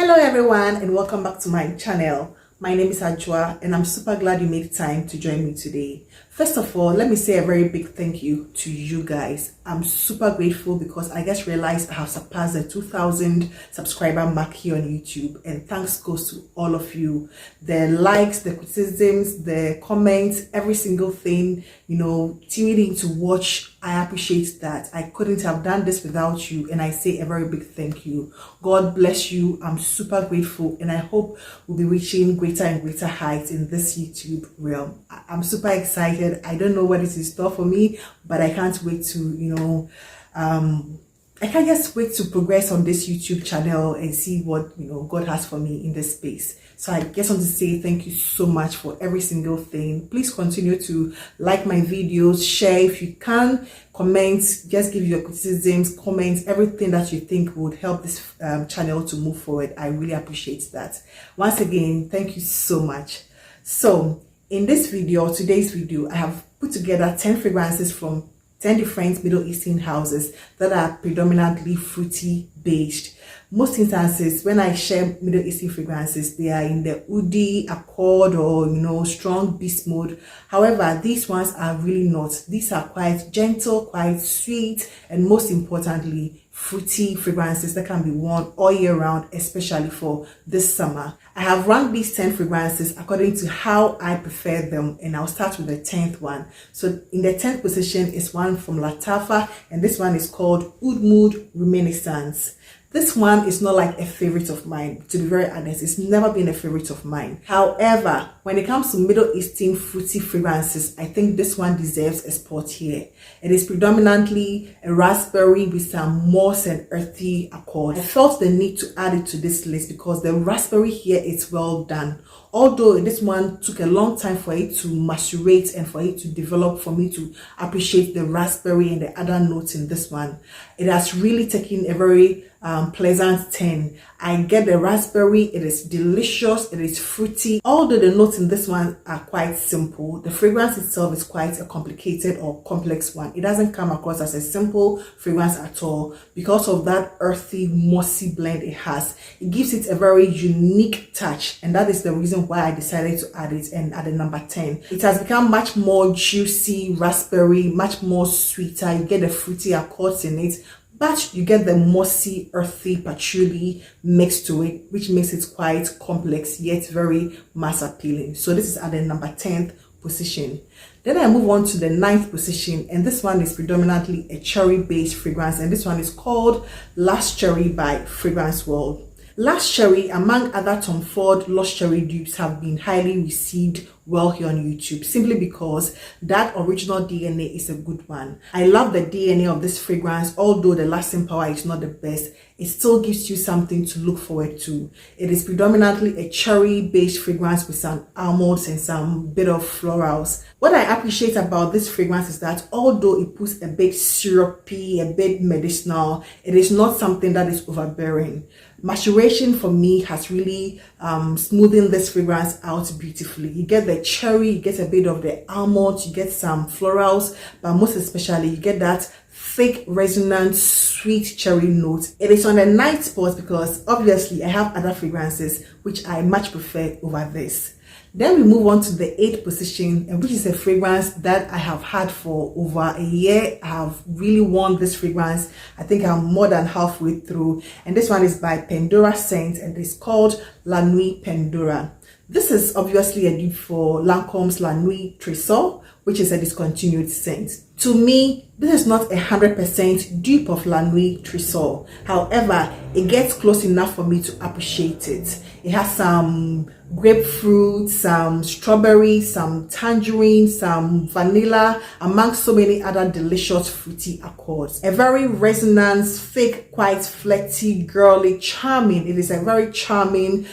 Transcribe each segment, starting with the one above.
Hello everyone and welcome back to my channel. My name is Ajwa and I'm super glad you made time to join me today. First of all, let me say a very big thank you to you guys. I'm super grateful because I just realized I have surpassed the 2,000 subscriber mark here on YouTube, and thanks goes to all of you. The likes, the criticisms, the comments, every single thing, tuning in to watch. I appreciate that. I couldn't have done this without you, and I say a very big thank you. God bless you. I'm super grateful, and I hope we'll be reaching greater and greater heights in this YouTube realm. I'm super excited. I don't know what is in store for me, but I can't wait to, I can't just wait to progress on this YouTube channel and see what, God has for me in this space. So I just want to say thank you so much for every single thing. Please continue to like my videos, share if you can, comment, just give your criticisms, comments, everything that you think would help this channel to move forward. I really appreciate that. Once again, thank you so much. So in this video, today's video, I have put together 10 fragrances from 10 different Middle Eastern houses that are predominantly fruity based. Most instances, when I share Middle Eastern fragrances, they are in the woody, accord, or strong beast mode. However, these ones are really not. These are quite gentle, quite sweet, and most importantly, fruity fragrances that can be worn all year round, especially for this summer. I have ranked these 10 fragrances according to how I prefer them, and I'll start with the 10th one. So in the 10th position is one from Latafa, and this one is called Oud Mood Reminiscence. This one is not like a favorite of mine, to be very honest. It's never been a favorite of mine. However, when it comes to Middle Eastern fruity fragrances, I think this one deserves a spot here. It is predominantly a raspberry with some moss and earthy accord. I felt the need to add it to this list because the raspberry here is well done. Although this one took a long time for it to macerate and for it to develop, for me to appreciate the raspberry and the other notes in this one, it has really taken a very pleasant 10. I get the raspberry, it is delicious, it is fruity. Although the notes in this one are quite simple, the fragrance itself is quite a complicated or complex one. It doesn't come across as a simple fragrance at all because of that earthy, mossy blend it has. It gives it a very unique touch, and that is the reason why I decided to add it and at the number 10. It has become much more juicy raspberry, much more sweeter. You get the fruity accords in it, but you get the mossy, earthy patchouli mixed to it, which makes it quite complex yet very mass appealing. So this is at the number 10th position. Then I move on to the 9th position, and this one is predominantly a cherry based fragrance, and this one is called Last Cherry by Fragrance World. Last Cherry, among other Tom Ford Lost Cherry dupes, have been highly received well here on YouTube, simply because that original DNA is a good one. I love the DNA of this fragrance. Although the lasting power is not the best, it still gives you something to look forward to. It is predominantly a cherry based fragrance with some almonds and some bit of florals. What I appreciate about this fragrance is that although it puts a bit syrupy, a bit medicinal, it is not something that is overbearing. Maceration for me has really smoothened this fragrance out beautifully. You get the cherry, you get a bit of the almonds, you get some florals, but most especially you get that thick, resonant, sweet cherry note. It is on the 9th spot because obviously I have other fragrances which I much prefer over this. Then we move on to the 8th position, and which is a fragrance that I have had for over a year. I have really worn this fragrance. I think I'm more than halfway through, and this one is by Pandora Scent, and it's called La Nuit Pandora. This is obviously a dupe for Lancome's La Nuit Tresor, which is a discontinued scent. To me, this is not 100% dupe of La Nuit Tresor. However, it gets close enough for me to appreciate it. It has some grapefruit, some strawberry, some tangerine, some vanilla, amongst so many other delicious fruity accords. A very resonant, thick, quite flirty, girly, charming. It is a very charming,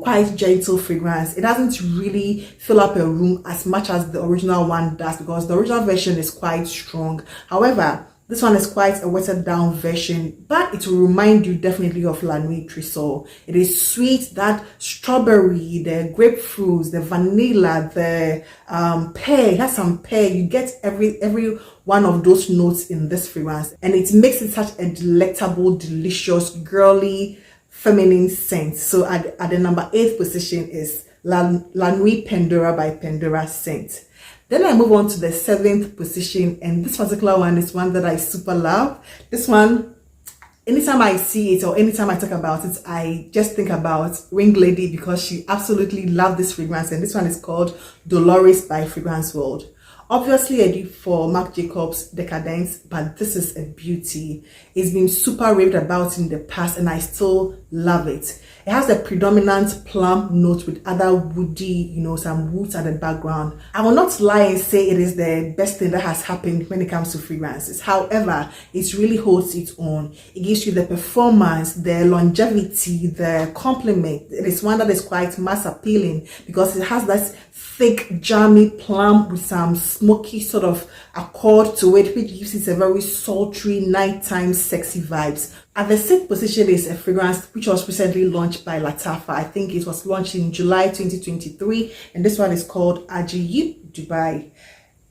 quite gentle fragrance. It doesn't really fill up a room as much as the original one does, because the original version is quite strong. However, this one is quite a watered down version, but it will remind you definitely of La Nuit Tresor. It is sweet, that strawberry, the grapefruits, the vanilla, the pear. It has some pear. You get every one of those notes in this fragrance, and it makes it such a delectable, delicious, girly, feminine scent. So at the number 8th position is La Nuit Pandora by Pandora scent. Then I move on to the 7th position, and this particular one is one that I super love. This one, anytime I see it or anytime I talk about it, I just think about Ring Lady because she absolutely loved this fragrance, and this one is called Dolores by Fragrance World. Obviously a dupe for Marc Jacobs Decadence, but this is a beauty. It's been super raved about in the past and I still love it. It has a predominant plum note with other woody, some woods at the background. I will not lie and say it is the best thing that has happened when it comes to fragrances. However, it really holds its own. It gives you the performance, the longevity, the complement. It is one that is quite mass appealing because it has that thick, jammy plum with some smoky sort of accord to it, which gives it a very sultry, nighttime, sexy vibes. At the 6th position is a fragrance which was recently launched by Lattafa. I think it was launched in July 2023, and this one is called Ajayib Dubai.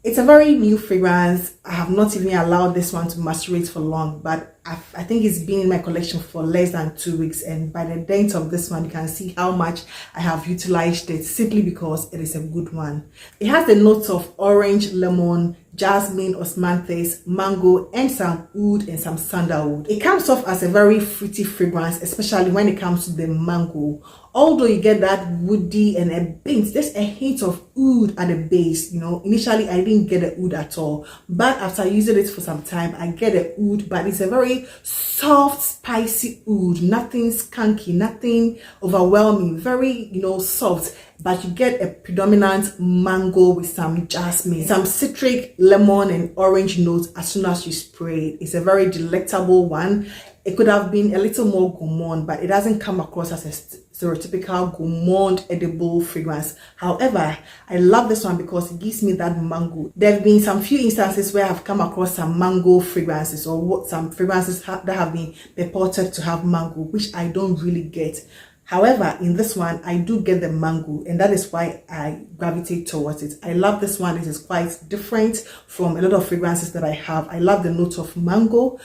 It's a very new fragrance. I have not even allowed this one to macerate for long, but I think it's been in my collection for less than 2 weeks, and by the date of this one you can see how much I have utilized it simply because it is a good one. It has the notes of orange, lemon, jasmine, osmanthus, mango, and some oud and some sandalwood. It comes off as a very fruity fragrance, especially when it comes to the mango. Although you get that woody and a bit, there's a hint of oud at the base. Initially I didn't get the oud at all, but after using it for some time I get the oud, but it's a very soft, spicy oud, nothing skunky, nothing overwhelming, very soft, but you get a predominant mango with some jasmine, some citric, lemon and orange notes as soon as you spray it. It's a very delectable one. It could have been a little more gourmand, but it doesn't come across as a stereotypical gourmand edible fragrance. However, I love this one because it gives me that mango. There have been some few instances where I've come across some mango fragrances or some fragrances that have been purported to have mango, which I don't really get. However, in this one, I do get the mango, and that is why I gravitate towards it. I love this one. It is quite different from a lot of fragrances that I have. I love the note of mango,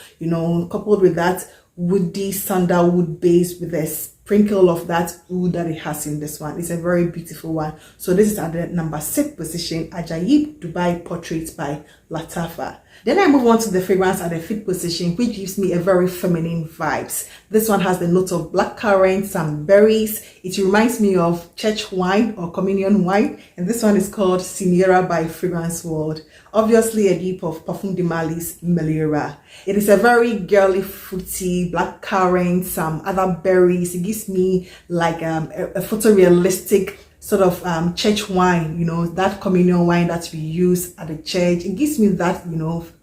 coupled with that woody sandalwood base with a sprinkle of that oud that it has in this one. It's a very beautiful one. So this is at the number 6 position, Ajayib Dubai Portrait by Lattafa. Then I move on to the fragrance at the 5th position, which gives me a very feminine vibes. This one has the note of blackcurrant, some berries. It reminds me of church wine or communion wine. And this one is called Senora by Fragrance World. Obviously a dupe of Parfum de Mali's Meliora. It is a very girly, fruity, blackcurrant, some other berries. It gives me like a photorealistic sort of church wine, that communion wine that we use at the church. It gives me that,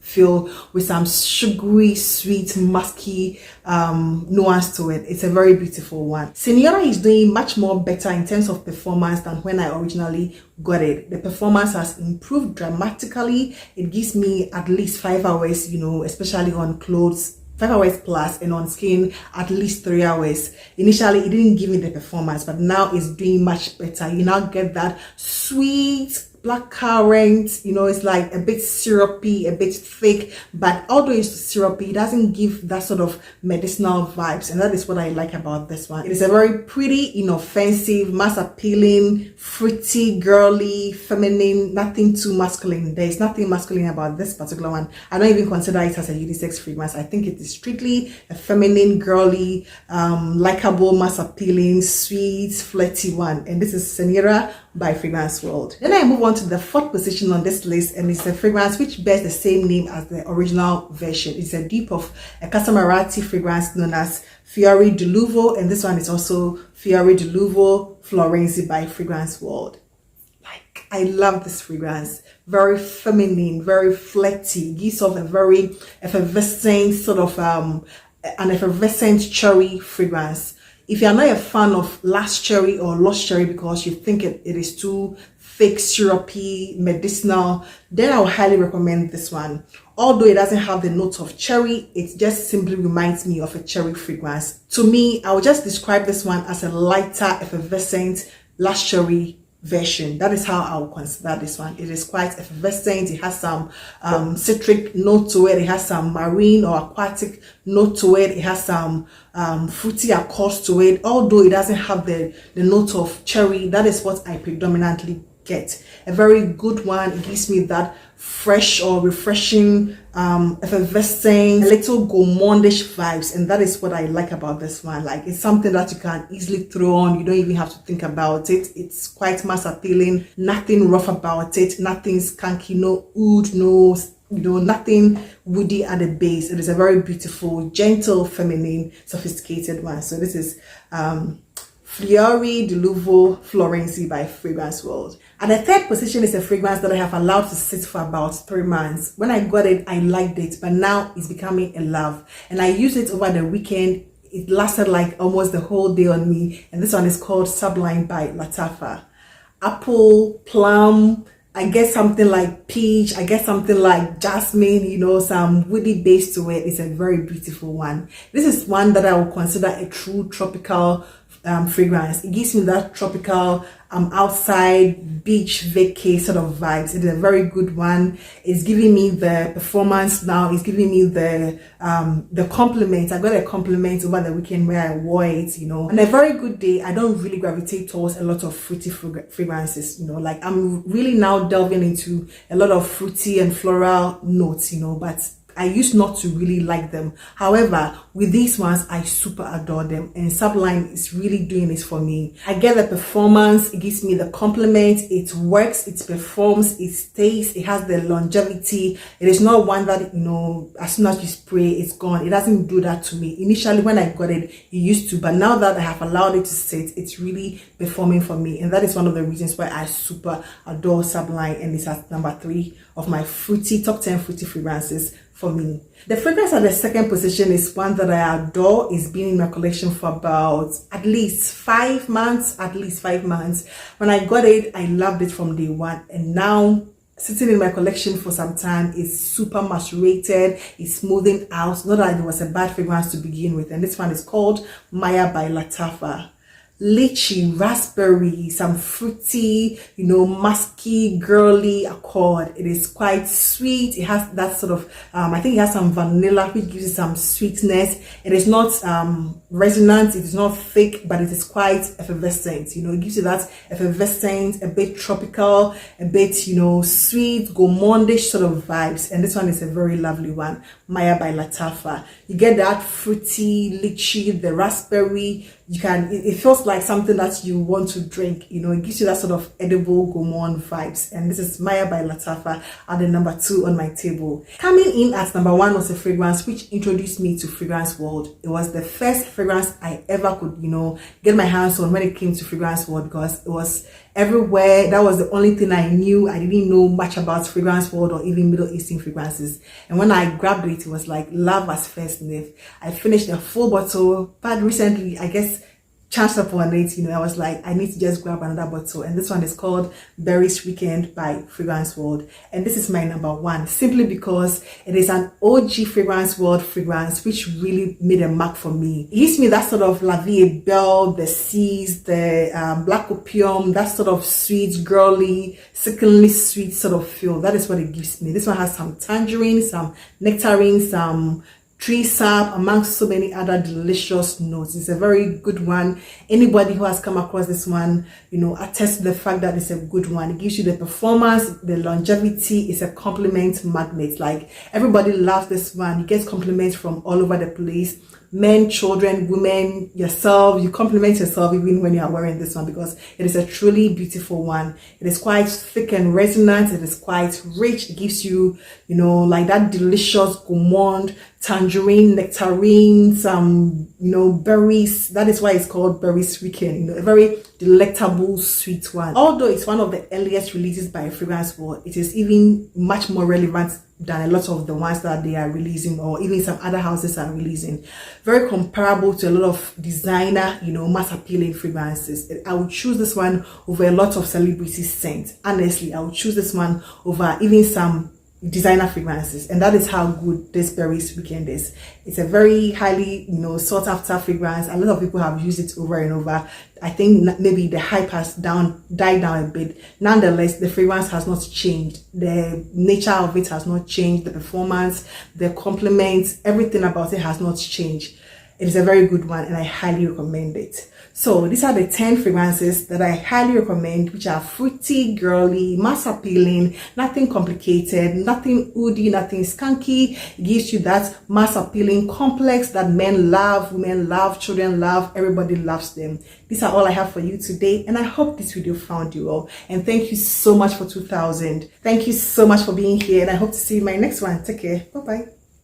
feel with some sugary, sweet, musky nuance to it. It's a very beautiful one. Senora is doing much more better in terms of performance than when I originally got it. The performance has improved dramatically. It gives me at least 5 hours, especially on clothes, 5 hours plus, and on skin at least 3 hours. Initially it didn't give me the performance, but now it's doing much better. You now get that sweet blackcurrant, it's like a bit syrupy, a bit thick, but although it's syrupy, it doesn't give that sort of medicinal vibes, and that is what I like about this one. It is a very pretty, inoffensive, mass appealing, fruity, girly, feminine, nothing too masculine. There is nothing masculine about this particular one. I don't even consider it as a unisex fragrance. I think it is strictly a feminine, girly, likable, mass appealing, sweet, flirty one, and this is Senora by Fragrance World. Then I move on to the 4th position on this list, and it's a fragrance which bears the same name as the original version. It's a dupe of a Casamarati fragrance known as Fiori di Luvo, and this one is also Fiori di Luvo Florence by Fragrance World. I love this fragrance. Very feminine, very flirty. It gives off a very effervescent sort of an effervescent cherry fragrance. If you're not a fan of Last Cherry or Lost Cherry because you think it is too thick, syrupy, medicinal, then I would highly recommend this one. Although it doesn't have the note of cherry, it just simply reminds me of a cherry fragrance. To me, I would just describe this one as a lighter, effervescent Last Cherry version. That is how I would consider this one. It is quite effervescent. It has some citric note to it. It has some marine or aquatic note to it. It has some fruity accords to it, although it doesn't have the note of cherry. That is what I predominantly get. A very good one. It gives me that fresh or refreshing, effervescent, a little gourmandish vibes, and that is what I like about this one. Like, it's something that you can easily throw on. You don't even have to think about it. It's quite mass appealing, nothing rough about it, nothing skanky, no oud, no, nothing woody at the base. It is a very beautiful, gentle, feminine, sophisticated one. So this is Fiori di Luvo Florence by Fragrance World. And the third position is a fragrance that I have allowed to sit for about 3 months. When I got it, I liked it, but now it's becoming a love. And I used it over the weekend. It lasted like almost the whole day on me. And this one is called Sublime by Lattafa. Apple, plum, I get something like peach, I get something like jasmine, some woody base to it. It's a very beautiful one. This is one that I would consider a true tropical fragrance. It gives me that tropical outside beach vacay sort of vibes. It is a very good one. It's giving me the performance now. It's giving me the compliment. I got a compliment over the weekend where I wore it. On a very good day, I don't really gravitate towards a lot of fruity fragrances. Like, I'm really now delving into a lot of fruity and floral notes. But I used not to really like them. However, with these ones, I super adore them, and Sublime is really doing this for me. I get the performance, it gives me the compliment, it works, it performs, it stays, it has the longevity. It is not one that, as soon as you spray, it's gone. It doesn't do that to me. Initially, when I got it, it used to, but now that I have allowed it to sit, it's really performing for me. And that is one of the reasons why I super adore Sublime, and it's at number 3 of my top 10 fruity fragrances for me. The fragrance at the second position is one that I adore. It's been in my collection for about at least 5 months. When I got it, I loved it from day one, and now sitting in my collection for some time, is super macerated, it's smoothing out. Not that it was a bad fragrance to begin with. And this one is called Maya by Lattafa. Lychee, raspberry, some fruity, musky, girly accord. It is quite sweet. It has that sort of, I think it has some vanilla, which gives it some sweetness. It is not resonant, it is not thick, but it is quite effervescent. It gives you that effervescent, a bit tropical, a bit, sweet, gourmandish sort of vibes. And this one is a very lovely one, Maya by Lattafa. You get that fruity, lychee, the raspberry. It feels like something that you want to drink. It gives you that sort of edible gourmand vibes. And this is Maya by Lattafa at the number 2 on my table. Coming in at number 1 was a fragrance which introduced me to Fragrance World. It was the first fragrance I ever could, get my hands on when it came to Fragrance World, because it was everywhere. That was the only thing I knew. I didn't know much about Fragrance World or even Middle Eastern fragrances. And when I grabbed it, it was like love at first sniff. I finished a full bottle, but recently, I guess, chanced upon it, I was like, I need to just grab another bottle. And this one is called Berry's Weekend by Fragrance World. And this is my number 1, simply because it is an OG Fragrance World fragrance, which really made a mark for me. It gives me that sort of La Vie est Belle, the seas, the black opium, that sort of sweet, girly, sickeningly sweet sort of feel. That is what it gives me. This one has some tangerine, some nectarine, some tree sap, amongst so many other delicious notes. It's a very good one. Anybody who has come across this one, attests to the fact that it's a good one. It gives you the performance, the longevity. It's a compliment magnet. Like, everybody loves this one. You get compliments from all over the place. Men, children, women, yourself. You compliment yourself even when you are wearing this one, because it is a truly beautiful one. It is quite thick and resonant. It is quite rich. It gives you, like that delicious gourmand, tangerine, nectarine, some, berries. That is why it's called Berry's Weekend. A very delectable, sweet one. Although it's one of the earliest releases by Fragrance World, it is even much more relevant than a lot of the ones that they are releasing, or even some other houses are releasing. Very comparable to a lot of designer, mass appealing fragrances. I would choose this one over a lot of celebrity scents. Honestly, I would choose this one over even some designer fragrances, and that is how good this Berries Weekend is. It's a very highly, sought after fragrance. A lot of people have used it over and over. I think maybe the hype has died down a bit. Nonetheless, the fragrance has not changed. The nature of it has not changed. The performance, the compliments, everything about it has not changed. It is a very good one, and I highly recommend it. So these are the 10 fragrances that I highly recommend, which are fruity, girly, mass appealing, nothing complicated, nothing woody, nothing skunky. It gives you that mass appealing complex that men love, women love, children love, everybody loves them. These are all I have for you today, and I hope this video found you all. And thank you so much for 2000. Thank you so much for being here, and I hope to see you in my next one. Take care. Bye-bye.